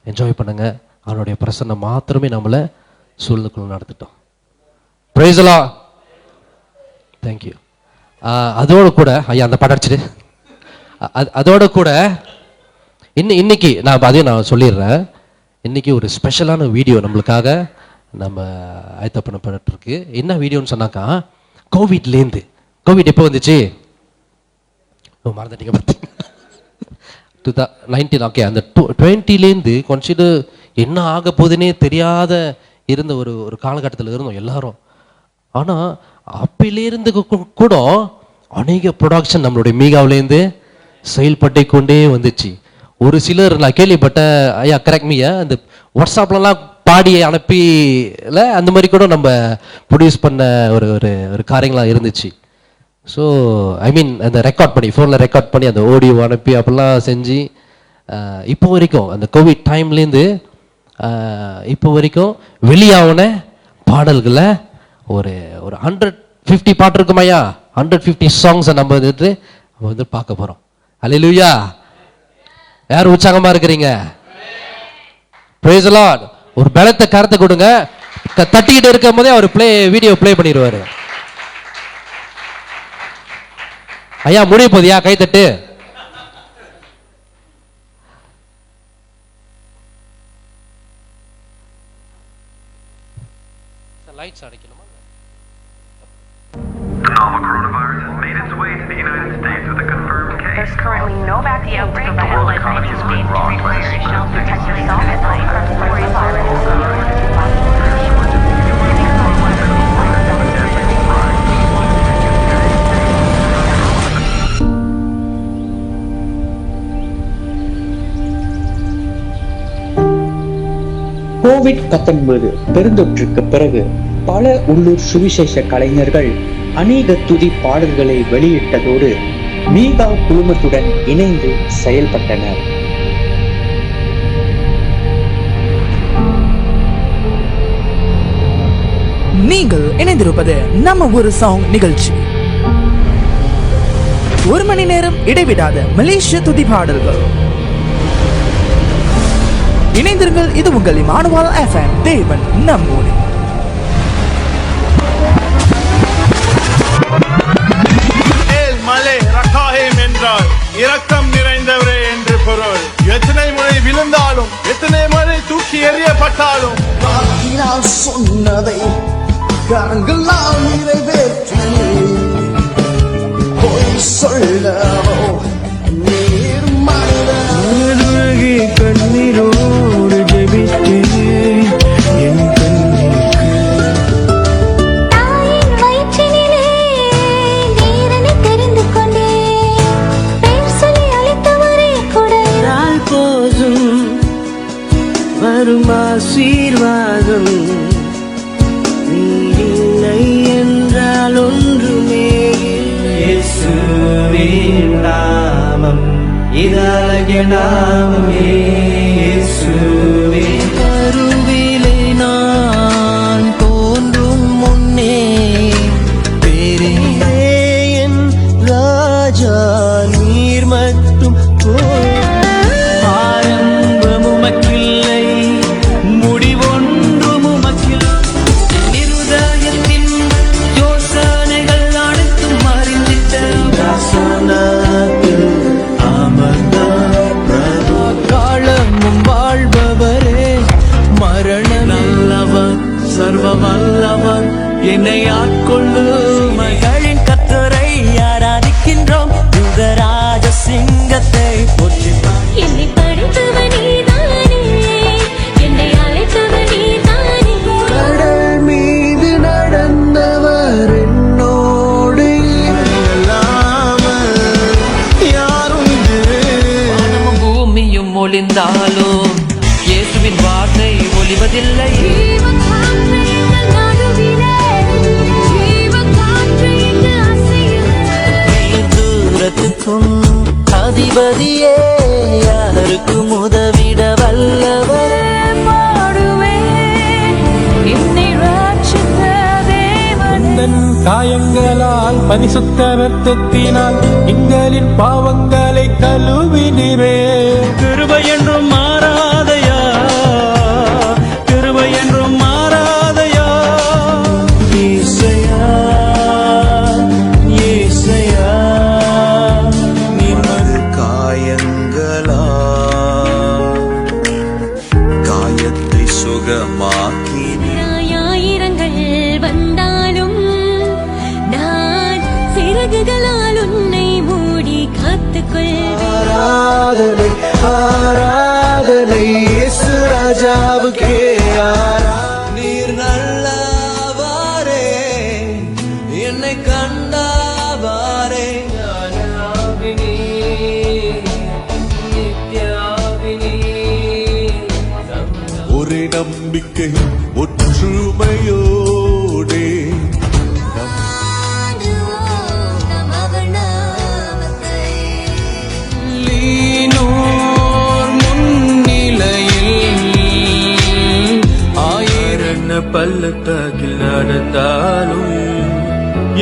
Enjoy பண்ணுங்க. அவனுடைய பிரசன்னம் மாத்திரமே நம்மளை சூழ்நிலைக்குள்ள நடத்திட்டோம். Praise the lord. தேங்க்யூ. அதோடு கூட ஐயா அந்த படச்சிடு. அதோட கூட இன்னைக்கு அதையும் நான் சொல்லிடுறேன். இன்னைக்கு ஒரு ஸ்பெஷலான வீடியோ நம்மளுக்காக நம்ம ஆயத்த பண்ணப்பட்டிருக்கு. என்ன வீடியோன்னு சொன்னாக்கா, கோவிட்லேருந்து, கோவிட் எப்போ வந்துச்சு மறந்துட்டீங்க பார்த்து 2019. ஓகே, அந்த 20லேருந்து கன்சிடர் என்ன ஆக போகுதுன்னே தெரியாத இருந்த ஒரு காலகட்டத்தில் இருந்தோம் எல்லாரும். ஆனால் அப்பிலேருந்து கூட அநேக ப்ரொடக்ஷன் நம்மளுடைய மீகாவிலேருந்து செயல்பட்டு கொண்டே வந்துச்சு. ஒரு சிலர் நான் கேள்விப்பட்ட, ஐயா கரெக்ட் மீயா, அந்த வாட்ஸ்அப்லலாம் பாடி அனுப்பில அந்த மாதிரி கூட நம்ம ப்ரொடியூஸ் பண்ண ஒரு ஒரு காரியங்களாக இருந்துச்சு. ஸோ ஐ மீன் அந்த ரெக்கார்ட் பண்ணி ஃபோனில் ரெக்கார்ட் பண்ணி அந்த ஆடியோ அனுப்பி அப்படிலாம் செஞ்சு இப்போ வரைக்கும் அந்த கோவிட் டைம்லேருந்து இப்போ வரைக்கும் வெளியாகின பாடல்களை ஒரு 150 பாட்டு இருக்குமாய்யா, 150 சாங்ஸை நம்ம வந்து பார்க்க போகிறோம். அல்லேலூயா. யார் உற்சாகமாக இருக்கிறீங்க? Price the Lord. ஒரு பலத்தை கருத்தை கொடுங்க. தட்டிக்கிட்டு இருக்கும் போதே அவர் வீடியோ ப்ளே பண்ணிடுவாரு. ஐயா முடிய போதியா, கை தட்டு. Lights அடிக்கணுமா? The novel coronavirus has made its way to the United States with a confirmed case. There's currently no vaccine outbreak that has led many states to require shelter-protect yourself at night from coronavirus. COVID-19 பெருந்தொற்றுக்கு பிறகு பல உள்ளூர் சுவிசேஷ கலைஞர்கள் அநேக துதி பாடல்களை வெளியிட்டதோடு மீகா குழுமத்துடன் இணைந்து செயல்பட்டனர். நீங்கள் இணைந்திருப்பது நம்ம ஒரு சாங் நிகழ்ச்சி. 1 மணி நேரம் இடைவிடாத மலேசிய துதி பாடல்கள். இணைந்திருங்கள். இது உங்கள் இமானுவேல் FM. தேவன் நம்மோடு. மலே ரகாஹேம் என்றால் இரக்கம் நிறைந்தவரே என்று பொருள். எத்தனை முறை விழுந்தாலும், எத்தனை முறை தூக்கி எறியப்பட்டாலும், சொன்னதை கரங்களால் நிறைவேற்றி போய் சொல்லவோ நீர் மனிதனி கண்ணீரோடு ஜெபித்தேன் என் ஆசீர்வாதம் நீரில்லை என்றால் ஒன்றுமே இயேசுவின் நாமம் இதழகிய நாமமே இயேசுவின் கருவிலே நான் தோன்றும் முன்னே பேரே என் ராஜா நீர் மட்டும் சர்வவல்லவன் என்னை ஆட்கொள்ளும் மகளின் கர்த்தரை ஆராதிக்கின்றோம். யுகராஜ சிங்கத்தை போற்றினார். என்னை படைத்தவன் நீதானே, என்னை அழைத்தவன் நீதானே. கடல் மீது நடந்தவர் என்னோடு இல்லாமல் யாரும் வானமும் பூமியும் ஒளிந்தாலும் இயேசுவின் வார்த்தை ஒளிவதில்லை. அதிபதியே யாருக்கும் உதவிட வல்லவரே காயங்களால் பரிசுத்த இரத்தத்தினால் எங்களின் பாவங்களை கழுவினீரே. கிருபை என்றும் மாறாதையா ஆராதனை இயேசு ராஜாவுக்கே நீர் நல்லவாரே என்னை கண்டாவாரே ஒரே நம்பிக்கை ஒற்றுமையோடே பள்ளத்தாக்கில் நடந்தாலும்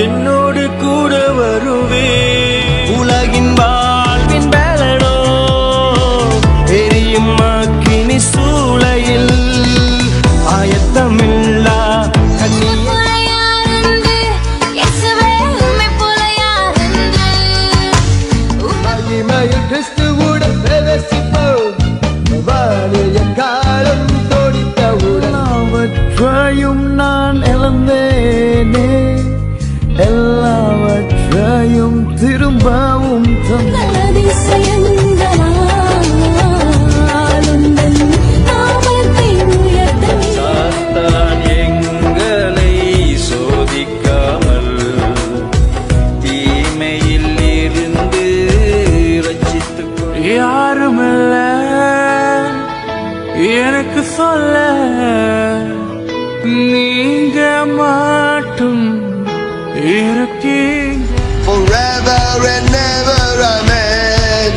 என்னோடு கூட வருவே உலகின் வாழ்வின் பேலனோ எரியும் அக்கினி சூளையில் ஆயத்தமில்லா கிறிஸ்துவுடன் பிரவேசிப்போம் வாழைய காலம் தோடித்தவுடன் அவற்றையும் நான் இழந்தேனே எல்லாவற்றையும் திரும்பவும் சாத்தான் எங்களை சோதிக்காமல் தீமையில் இருந்து ரட்சித்துக் யாருமில்ல எனக்கு சொல்ல நீங்க மாட்டும் இருக்கீங்க forever and ever amen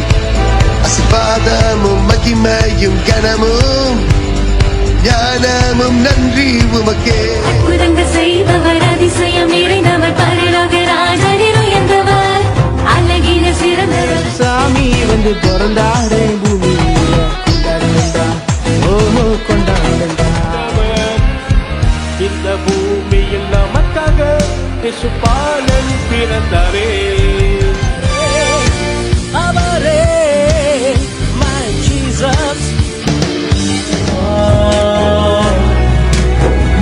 ஆசீர்வாதமும் மகிமையும் கனமும் ஞானமும் நன்றி உமக்கே அற்புதங்கள் செய்பவர் அதிசயம் நிறைந்தவர் பரலோக ராஜனில் உயர்ந்தவர் அழகின சிறந்தவர் சாமி வந்து பிறந்தாரே பூமியில கொண்டாடுங்கடா ஓஹோ கொண்டாடுங்கடா இந்த பூமியில் நமக்காக இயேசுபாலன் பிறந்தாரே அவரே my Jesus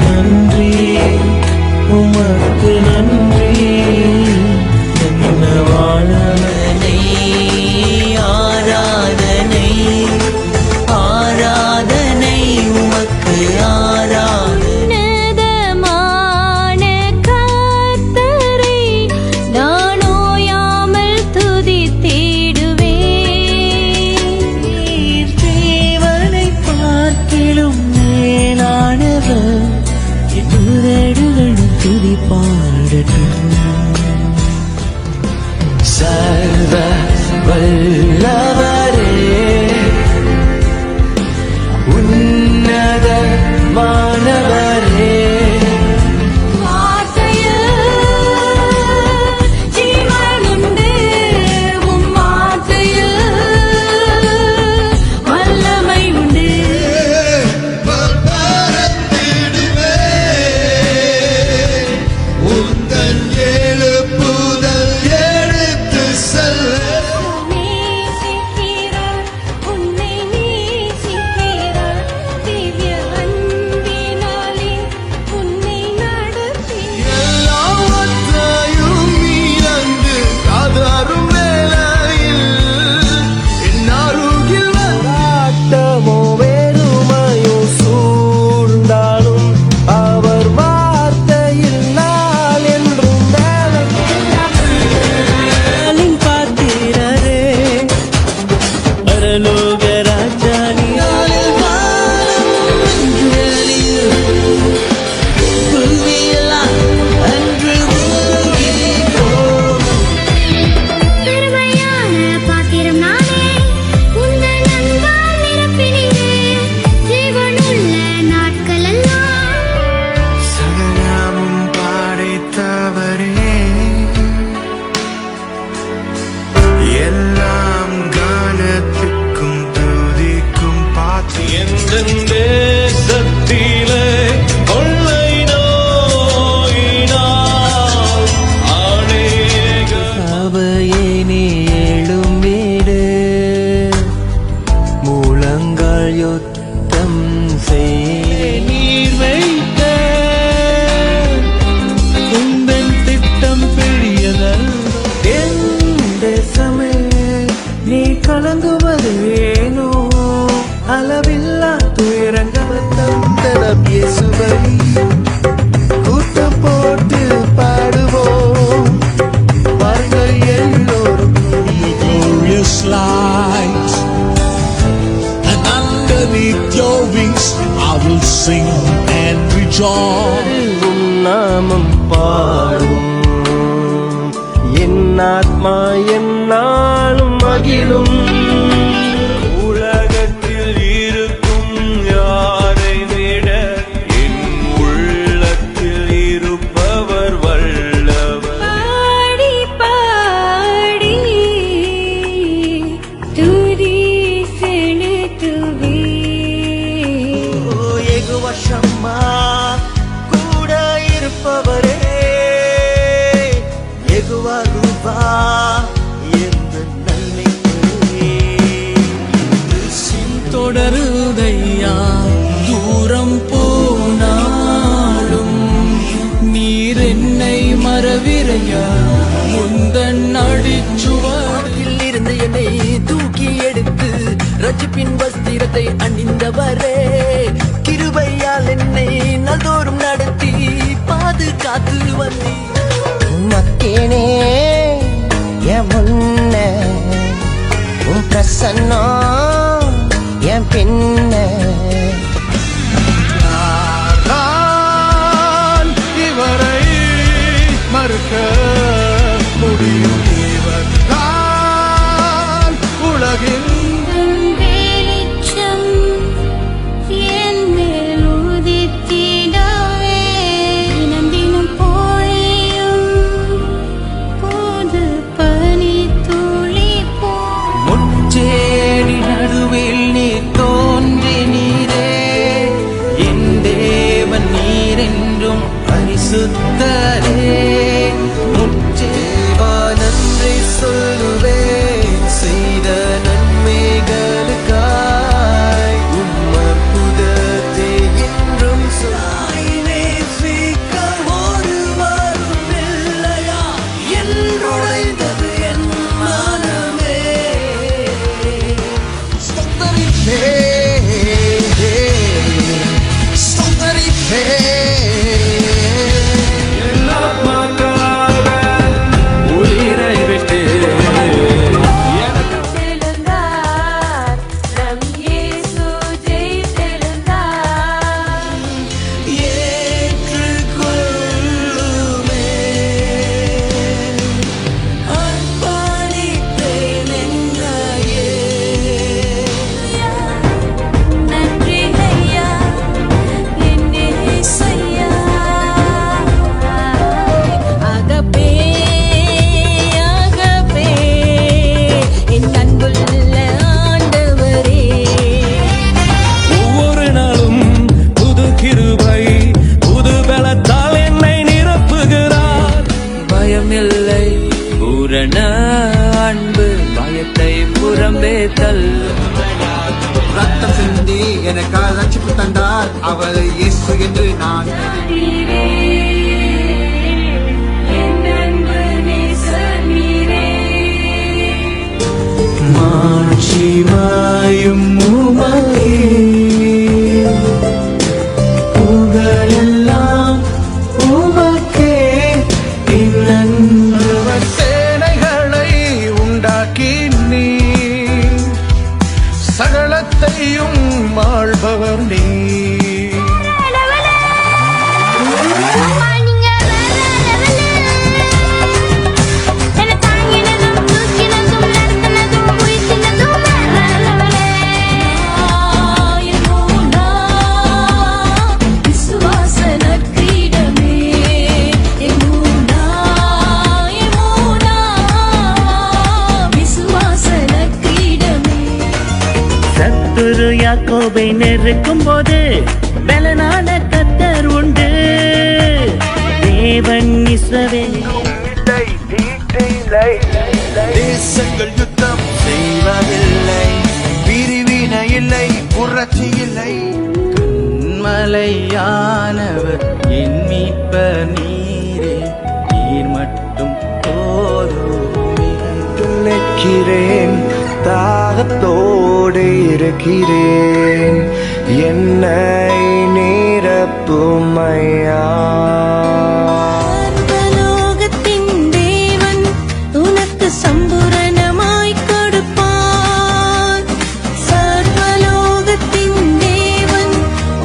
நன்றி உமக்கு நன்றி என்ன வாழனை ஆராதனை ஆராதனை உமக்கு ஆராதனை உன்னதமான கர்த்தரை நான் ஓயாமல் துதித்திடுவேன். தேவனை பார்க்கிலும் மேலானவர் எதுதடுகளும் துதி பாடட்டும் சர்வ வல்லவரே உன்னத மாணவரே வார்த்தையில் ஜீவனுண்டு, உம் வார்த்தையில் வல்லமை உண்டு. உந்தன் எழுப்புதல் எடுத்து செல்ல நேசிக்கிறார், உன்னை நேசிக்கிறார், திவ்ய அன்பினாலே உன்னை நடத்துகிறார். எல்லாவற்றையும் இழந்து காதரும் வேளையில் என் அருகில் ஆட்டமோ வேறுமையோ சூழ்ந்தாலும் அவர் வார்த்தையில் நாள் என்றும் வேலையின் பாத்திரரே பரலோக ராஜானி பெருமையான பாத்திரம் நானே, உந்தன் அன்பால் நிரப்பினீரே, ஜீவனுள்ள நாட்களெல்லாம் சகலமும் படைத்தவரே எல்லாம் கானத்துக்கும் துதிக்கும் பாத்தி எந்த தேசத்திலே கொள்ளை நோயினால் அநேக சபையே நீ எழும் வீடு மூலங்கள் யுத்தம் செய்ய நீர் வைத்த உந்தன் திட்டம் பெரியதல் என் தேசமே நீ கலங்குவது ஏனோ அளவில்லா துயரங்கள் தந்தனம் இயேசுவை கூட்டம் போட்டு பாடுவோம் வாருங்கள் எல்லோரும் glorious light, and underneath your wings I will sing and rejoice. உம் நாமம் பாடும் என் ஆத்மா என்னாலும் மகிழும். உலகத்தில் இருக்கும் யாரை விட என் உள்ளத்தில் இருப்பவர் வல்லவர். பாடி பாடி துதி செலுத்துவே ஏகு வருஷமா கூட இருப்பவரே ஏகுவா ரூபா எந்த நன்மைக்குரிய தொடருதையா தூரம் போனாலும் நீர் என்னை மறவிரையா முந்தன் அடிச்சுவடில் இருந்து என்னை தூக்கி எடுத்து ரட்சிப்பின் வஸ்திரத்தை அணிந்தவரே கிருபையால் என்னை நாள்தோறும் நடத்தி பாதுகாத்து வந்தீர். மக்கேனே என் முன்ன உன் பிரசன்னம் என் பின்ன நான் இவரை மறுக்க முடியும். இவர் தான் உலகின் வெளிச்சம் என் மேல் உதித்திடவே தினம் தினம் பொழியும் புது பனி துளி போல் முச்சேடி நடுவில் நீ தோன்றி நீரே என் தேவன் நீரென்றும் பரிசுத்தரே. முச்சேவா நன்றி சொல்லுவே செய்த நன்மைகளுக்காய் உம்மற்புதத்தை என்றும் சொல்லாயினே சீக்க ஒருவரும் இல்லையா என்றுழைந்தது என் மனமே. ஸ்தோத்தரிப்பே ஸ்தோத்தரிப்பே உயிரை விட்டு ஜெயித்தெழுந்தார் நம் இயேசு ஜெயித்தெழுந்தார். ஏற்றுக்கொள்ளுமே அர்ப்பணித்தேன் என்னையே. நன்றி ஐயா என் இயேசையா அகப்பே அகப்பே என் அன்புள்ள ஆண்டவரே ஒவ்வொரு நாளும் புது கிருபை புது பலத்தால் என்னை நிரப்புகிறார். பயமில்லை பூரண அன்பு பயத்தை புறம்பே தள்ளும். ரத்தம் சிந்தி எனக்காக ரட்சிப்பு தந்தார் அவர் இயேசு என்று நான் நீரே என் அன்பு நேசர் நீரே. மாட்சிமாயும் உமக்கே புகழெல்லாம் உமக்கே அவர் சேனைகளை உண்டாக்கி நீ சகலத்தையும் ஆள்பவர் நீ. அம்மா நீங்க என்ன தாங்கினதும் தூக்கினதும் நடத்தினதும் உயிர்த்தினதும் விசுவாசன கிரீடமே எமுனா விசுவாசன கிரீடமே. சத்துரு யாக்கோபை நெருக்கும் போது பலனான கத்தர் உண்டு தேவன் இஸ்ரவேல் தேசங்கள் யுத்தம் செய்வதில்லை பிரிவினை இல்லை புரட்சி இல்லை கண்மலையானவர் என் மீட்பர் நீரே நீர் மட்டும் போதுமே துளைக்கிறேன் தாகத்தோடு இருக்கிறேன், என்னை நிரப்புமையா. சர்வலோகத்தின் தேவன் உனக்கு சம்பூரணமாய் கொடுப்பார். சர்வலோகத்தின் தேவன்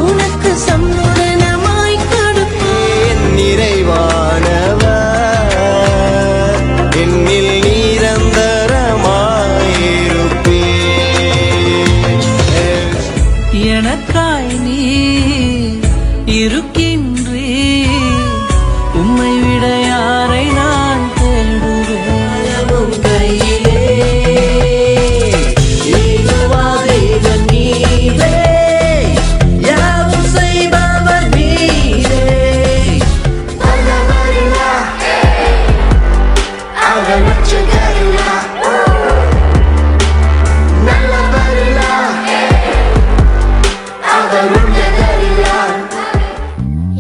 உனக்கு சம்பூரணமாய் கொடுப்பார். நிறைவானவர் என்னில் நிரந்தரமாயிருப்பேன். எனக்காய் நீ இருக்கின்றே, உம்மை விட யாரை நான் தேடுவேன். கையிலே ஏகுவாதேவன் நீரே, யாவும் செய்பவர் நீரே.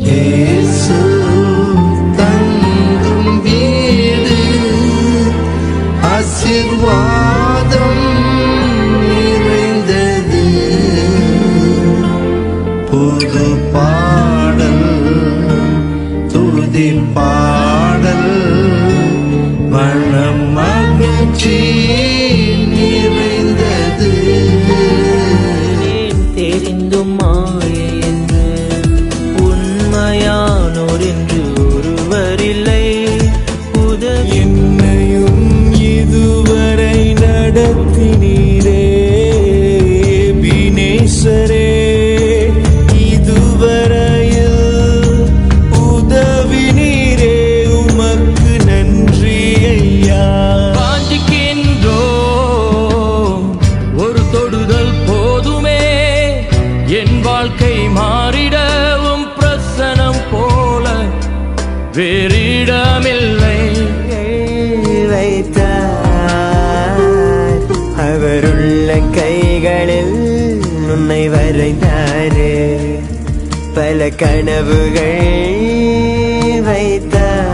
இயேசு தங்கும் வீடு ஆசீர்வாதம் நிறைந்தது. புது பாடல் துதி பாடல் மனம் மகிழ்ச்சி நிறைந்தது. தெரிந்தும் மாயை என்று உண்மையானோர் என்று ஒருவரில்லை. உதவி என்னையும் இதுவரை நடத்தினீரே வினேசரே, இதுவரையில் உதவினீரே, உமக்கு நன்றி ஐயா. வாஞ்சிக்கின்றோம் ஒரு தொடுதல் போதுமே, என் வாழ்க்கை மாறிடவும் பிரசனம் போல வேறிடமில்லை. வைத்தார் அவருள்ள கைகளில் உன்னை வரைந்தாரே, பல கனவுகள் வைத்தார்.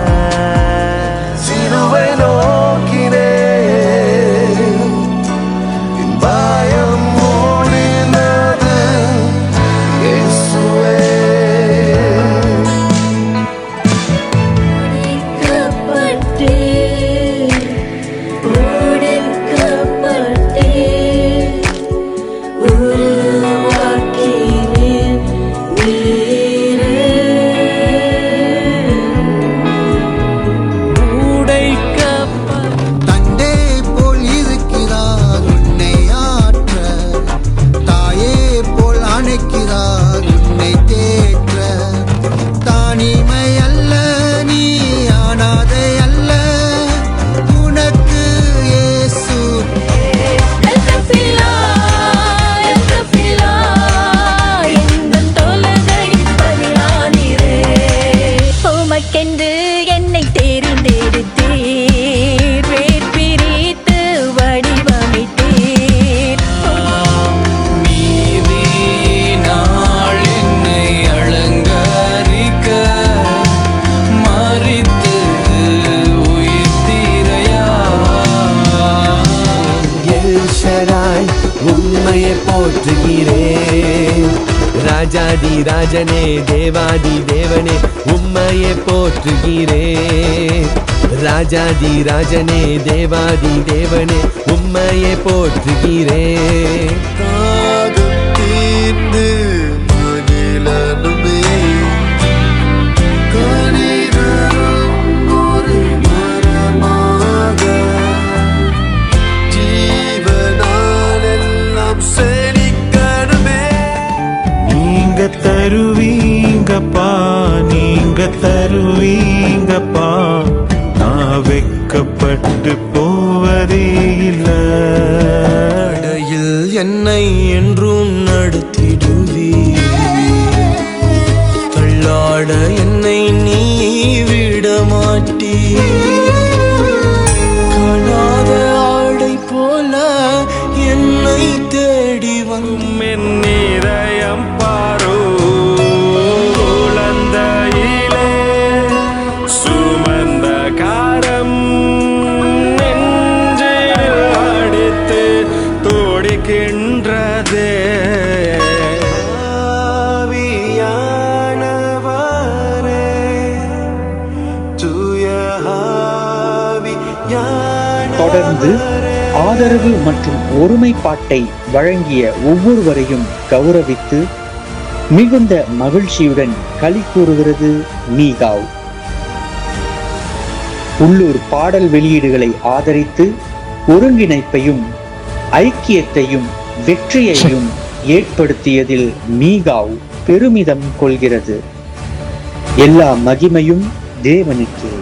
சிலுவை நோக்கினே பயம் ஓடினது இயேசுவே. தந்தை போல் இருக்கிறார் உன்னை ஆற்ற, தாயே போல் அணைக்கிறார் உன்னை தேற்ற. தானிமை அல்ல நீ ஆனாதை அல்ல, உனக்கு இயேசு. உமக்கென்று என்னை தேர்ந்தெடுத்தீர், வேர் பிரித்து வடிவமைத்தீர். நீதியினால் என்னை அலங்கரிக்க மரித்து உயிர்த்தீரையா. எல் ஷடாய் உம்மையை போற்றுகிறேன், ராஜாதி ராஜனே தேவாதி தேவனே உம்மையை போற்றுகிறேன். ராஜாதி ராஜனே தேவாதி தேவனே உம்மையை போற்றுகிறேன். தாகம் தீர்ந்து மகிழனுமே, கனிதரும் ஒரு மரமாக, ஜீவனாலெல்லாம் செழிக்கணுமே. நீங்க தருவீங்கப்பா, நீங்க தருவீங்கப்பா, நான் வெக்கப்பட்டு போவதே இல்ல. இடையில் என்னை என்றும் நடத்திடுவீர், தள்ளாட என்னை நீ விட மாட்டீர். காணாத ஆடை போல என்னை தேடி என் இதயம் பாரோ குழந்தையிலே சுமந்த காரம் நெஞ்சில் அடித்து ஆதரவு மற்றும் ஒருமைப்பாட்டை வழங்கிய ஒவ்வொருவரையும் கௌரவித்து மிகுந்த மகிழ்ச்சியுடன் களி கூறுகிறது மீகாவ். உள்ளூர் பாடல் வெளியீடுகளை ஆதரித்து ஒருங்கிணைப்பையும் ஐக்கியத்தையும் வெற்றியையும் ஏற்படுத்தியதில் மீகாவ் பெருமிதம் கொள்கிறது. எல்லா மகிமையும் தேவனுக்கே.